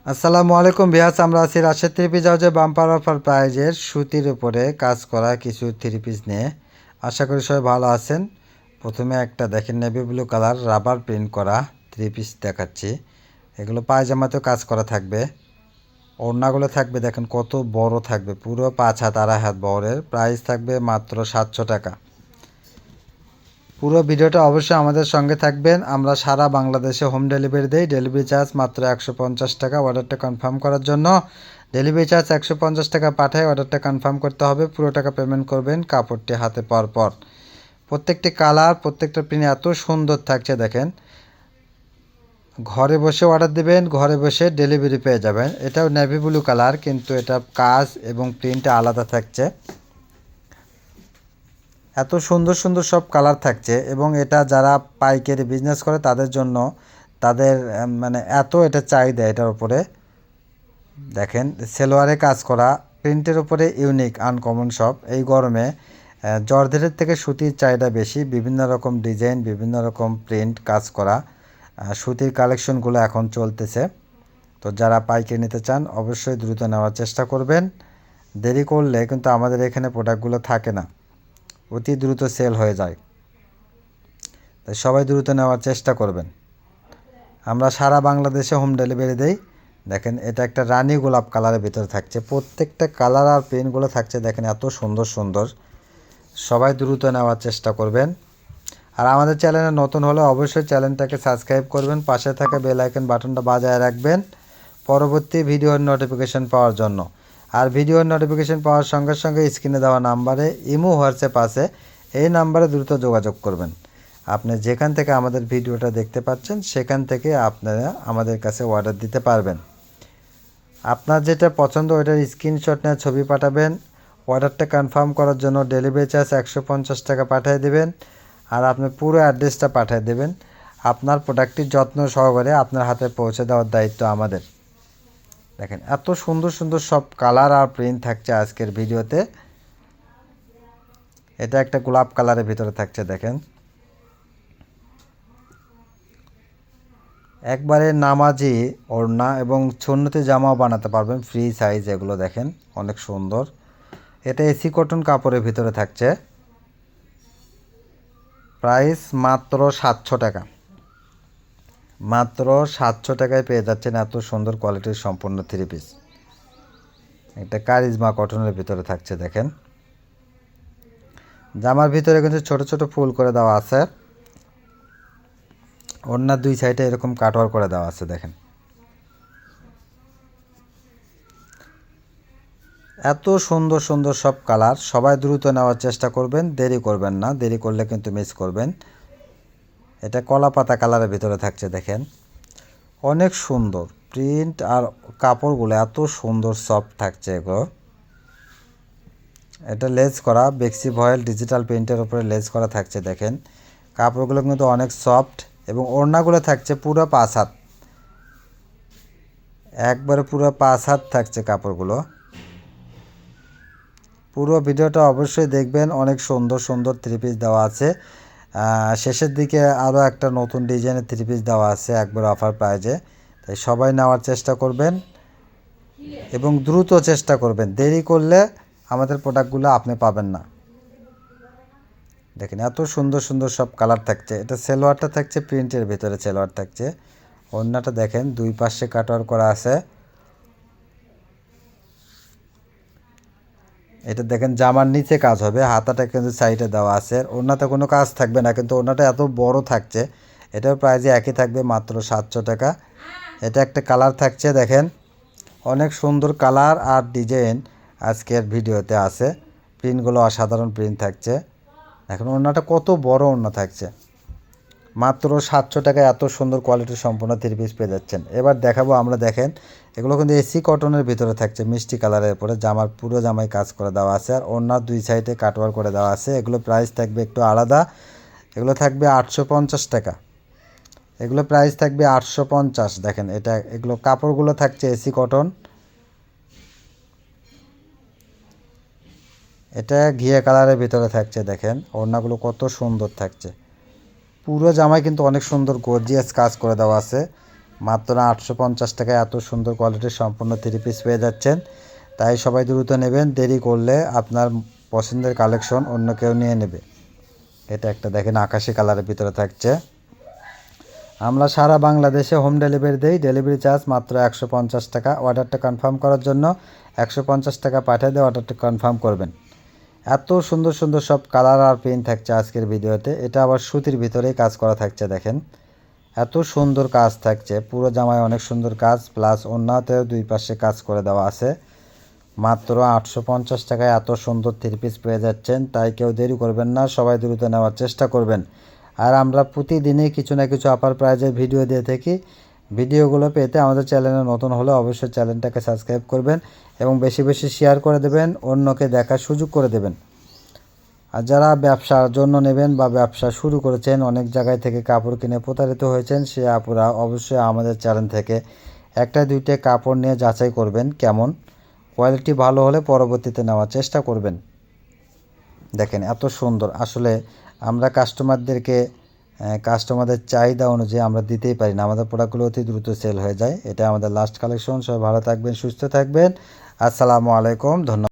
আসসালামু আলাইকুম ভিউয়ার্স, আমরা আছি রাজশাহী থ্রি পিস হাউসে বাম্পার অফার প্রাইজের সুতির উপরে কাজ করা কিছু থ্রি পিস নিয়ে। আশা করি সবাই ভালো আছেন। প্রথমে একটা দেখেন navy blue colour rubber print করা থ্রি পিস দেখাচ্ছি। এগুলো পায়জামাতেও কাজ করা থাকবে। ওড়নাগুলো থাকবে দেখেন কত বড় থাকবে, পুরো 5 হাত 2.5 হাত বহরের। প্রাইস থাকবে মাত্র 700 টাকা। পুরো ভিডিওটা অবশ্যই আমাদের সঙ্গে থাকবেন। আমরা সারা বাংলাদেশে হোম ডেলিভারি দেই। ডেলিভারি চার্জ মাত্র 150 টাকা। অর্ডারটা কনফার্ম করার জন্য ডেলিভারি চার্জ 150 টাকা পাঠায় অর্ডারটা কনফার্ম করতে হবে। পুরো টাকা পেমেন্ট করবেন কাপড়টি হাতে পাওয়ার পর। প্রত্যেকটি কালার, প্রত্যেকটা প্রিন্ট এত সুন্দর থাকছে দেখেন। ঘরে বসে অর্ডার দেবেন, ঘরে বসে ডেলিভারি পেয়ে যাবেন। এটাও নেভি ব্লু কালার, কিন্তু এটা কাজ এবং প্রিন্টটা আলাদা থাকছে। এত সুন্দর সুন্দর সব কালার থাকছে, এবং এটা যারা পাইকারি বিজনেস করে তাদের জন্য, তাদের মানে এত এটা চাহিদা এটার উপরে। দেখেন সেলোয়ারে কাজ করা, প্রিন্টের উপরে ইউনিক আনকমন সব। এই গরমে জর্জেটের থেকে সুতির চাহিদা বেশি। বিভিন্ন রকম ডিজাইন, বিভিন্ন রকম প্রিন্ট কাজ করা সুতির কালেকশনগুলো এখন চলতেছে। তো যারা পাইকারি নিতে চান অবশ্যই দ্রুত নেওয়ার চেষ্টা করবেন। দেরি করলে কিন্তু আমাদের এখানে প্রোডাক্টগুলো থাকে না, অতি দ্রুত সেল হয়ে যায়। তাই সবাই দ্রুত নেওয়ার চেষ্টা করবেন। আমরা সারা বাংলাদেশে হোম ডেলিভারি দেই। দেখেন এটা একটা রানী গোলাপ কালারের ভিতরে থাকছে। প্রত্যেকটা কালার আর পেনগুলো থাকছে দেখেন এত সুন্দর সুন্দর। সবাই দ্রুত নেওয়ার চেষ্টা করবেন। আর আমাদের চ্যানেলে নতুন হলে অবশ্যই চ্যানেলটাকে সাবস্ক্রাইব করবেন, পাশে থাকা বেল আইকন বাটনটা বাজায় রাখবেন পরবর্তী ভিডিওর নোটিফিকেশন পাওয়ার জন্য। আর ভিডিওর নোটিফিকেশন পাওয়ার সঙ্গে সঙ্গে স্ক্রিনে দেওয়া নাম্বারে ইমো হোয়াটসঅ্যাপ আছে, এই নাম্বারে দ্রুত যোগাযোগ করবেন। আপনি যেখান থেকে আমাদের ভিডিওটা দেখতে পাচ্ছেন সেখান থেকে আপনারা আমাদের কাছে অর্ডার দিতে পারবেন। আপনার যেটা পছন্দ ওইটার স্ক্রিনশট নিয়ে ছবি পাঠাবেন। অর্ডারটা কনফার্ম করার জন্য ডেলিভারি চার্জ 150 টাকা পাঠিয়ে দেবেন। আর আপনি পুরো অ্যাড্রেসটা পাঠিয়ে দেবেন। আপনার প্রোডাক্টটির যত্ন সহকারে আপনার হাতে পৌঁছে দেওয়ার দায়িত্ব আমাদের। দেখেন এত সুন্দর সুন্দর সব কালার আর প্রিন্ট থাকছে আজকের ভিডিওতে। এটা একটা গোলাপ কালারের ভিতরে থাকছে দেখেন, একবারে নামাজি ওড়না এবং সুন্নতি জামাও বানাতে পারবেন, ফ্রি সাইজ। এগুলো দেখেন অনেক সুন্দর। এটা এসি কটন কাপড়ের ভিতরে থাকছে। প্রাইস মাত্র 700 টাকা। মাত্র 700 টাকায় পেয়ে যাচ্ছেন এত সুন্দর কোয়ালিটির সম্পূর্ণ থ্রি পিস। এটা কারিজমা কটনের ভিতরে থাকছে দেখেন। জামার ভিতরে কিন্তু ছোট ছোট ফুল করে দেওয়া আছে। ওড়নার দুই সাইডে এরকম কাটওয়ার করে দেওয়া আছে দেখেন। এত সুন্দর সুন্দর সব কালার। সবাই দ্রুত নেওয়ার চেষ্টা করবেন, দেরি করবেন না, দেরি করলে কিন্তু মিস করবেন। এটা কলা পাতা কালারের ভিতরে থাকছে দেখেন, অনেক সুন্দর প্রিন্ট আর কাপড়গুলো এত সুন্দর সফট থাকছে এগুলো। এটা লেস করা বেক্সি ভয়েল ডিজিটাল প্রিন্টের উপরে লেস করা থাকছে দেখেন। কাপড়গুলো কিন্তু অনেক সফট, এবং ওড়নাগুলো থাকছে পুরো 5 হাত, একবারে পুরো 5 হাত থাকছে কাপড়গুলো। পুরো ভিডিওটা অবশ্যই দেখবেন, অনেক সুন্দর সুন্দর থ্রি পিস দেওয়া আছে। শেষের দিকে আরও একটা নতুন ডিজাইনের থ্রি পিস দেওয়া আছে একবার অফার প্রাইজে। তাই সবাই নেওয়ার চেষ্টা করবেন এবং দ্রুত চেষ্টা করবেন। দেরি করলে আমাদের প্রোডাক্টগুলো আপনি পাবেন না। দেখেন এত সুন্দর সুন্দর সব কালার থাকছে। এটা সেলোয়ারটা থাকছে প্রিন্টের ভিতরে সেলোয়ার থাকছে। ওড়নাটা দেখেন দুই পাশে কাটওয়ার করা আছে। এটা দেখেন জামার নিচে কাজ হবে, হাতাটা কিন্তু সাইডে দেওয়া আছে। ওড়নাতে কোনো কাজ থাকবে না, কিন্তু ওড়নাটা এত বড় থাকছে। এটার প্রাইসে একই থাকবে মাত্র 700 টাকা। এটা একটা কালার থাকছে দেখেন, অনেক সুন্দর কালার আর ডিজাইন আজকের ভিডিওতে আছে। প্রিন্টগুলো অসাধারণ প্রিন্ট থাকছে। এখন ওড়নাটা কত বড় ওড়না থাকছে। মাত্র 700 টাকায় এত সুন্দর কোয়ালিটির সম্পূর্ণ থ্রি পিস পেয়ে যাচ্ছেন। এবার দেখাবো আমরা, দেখেন এগুলো কিন্তু এসি কটনের ভিতরে থাকছে, মিষ্টি কালারের উপরে। জামার পুরো জামায় কাজ করে দেওয়া আছে, আর ওড়নার দুই সাইডে কাটওয়ার করে দেওয়া আছে। এগুলো প্রাইস থাকবে একটু আলাদা। এগুলো থাকবে 850 টাকা। এগুলো প্রাইস থাকবে 850। দেখেন এটা, এগুলো কাপড়গুলো থাকছে এসি কটন। এটা ঘিয়া কালারের ভিতরে থাকছে দেখেন। ওড়নাগুলো কত সুন্দর থাকছে। পুরো জামায় কিন্তু অনেক সুন্দর গর্জিয়াস কাজ করে দেওয়া আছে। মাত্র 850 টাকায় এত সুন্দর কোয়ালিটির সম্পূর্ণ 3 পিস পেয়ে যাচ্ছেন। তাই সবাই দ্রুত নেবেন, দেরি করলে আপনার পছন্দের কালেকশন অন্য কেউ নিয়ে নেবে। এটা একটা দেখেন আকাশি কালারের ভিতরে থাকছে। আমরা সারা বাংলাদেশে হোম ডেলিভারি দেই। ডেলিভারি চার্জ মাত্র 150 টাকা। অর্ডারটা কনফার্ম করার জন্য 150 টাকা পাঠিয়ে দিয়ে অর্ডারটা কনফার্ম করবেন। এত সুন্দর সুন্দর সব কালার আর প্রিন্ট থাকছে আজকের ভিডিওতে। এটা আবার সুতির ভিতরেই কাজ করা থাকছে, দেখেন এত সুন্দর কাজ থাকছে। পুরো জামায় অনেক সুন্দর কাজ, প্লাস অন্যতেও দুই পাশে কাজ করে দেওয়া আছে। মাত্র 850 টাকায় এত সুন্দর 3 পিস পেয়ে যাচ্ছেন। তাই কেউ দেরি করবেন না, সবাই দ্রুত নেওয়ার চেষ্টা করবেন। আর আমরা প্রতিদিনই কিছু না কিছু অফার প্রাইজের ভিডিও দিয়ে থাকি। ভিডিওগুলো পেতে আমাদের চ্যানেলে নতুন হলে অবশ্যই চ্যানেলটাকে সাবস্ক্রাইব করবেন এবং বেশি বেশি শেয়ার করে দেবেন, অন্যকে দেখার সুযোগ করে দেবেন। আর যারা ব্যবসার জন্য নেবেন বা ব্যবসা শুরু করেছেন, অনেক জায়গায় থেকে কাপড় কিনে প্রতারিত হয়েছেন, সে আপুরা অবশ্যই আমাদের চ্যানেল থেকে একটা দুইটা কাপড় নিয়ে যাচাই করবেন কেমন কোয়ালিটি, ভালো হলে পরবর্তীতে নেওয়ার চেষ্টা করবেন। দেখেন এত সুন্দর, আসলে আমরা কাস্টমারদের চাহিদা অনুযায়ী আমরা দিতেই পারি না, আমাদের প্রোডাক্টগুলো অতি দ্রুত সেল হয়ে যায়। এটা আমাদের লাস্ট কালেকশন। সবাই ভালো থাকবেন, সুস্থ থাকবেন। আসসালামু আলাইকুম, ধন্যবাদ।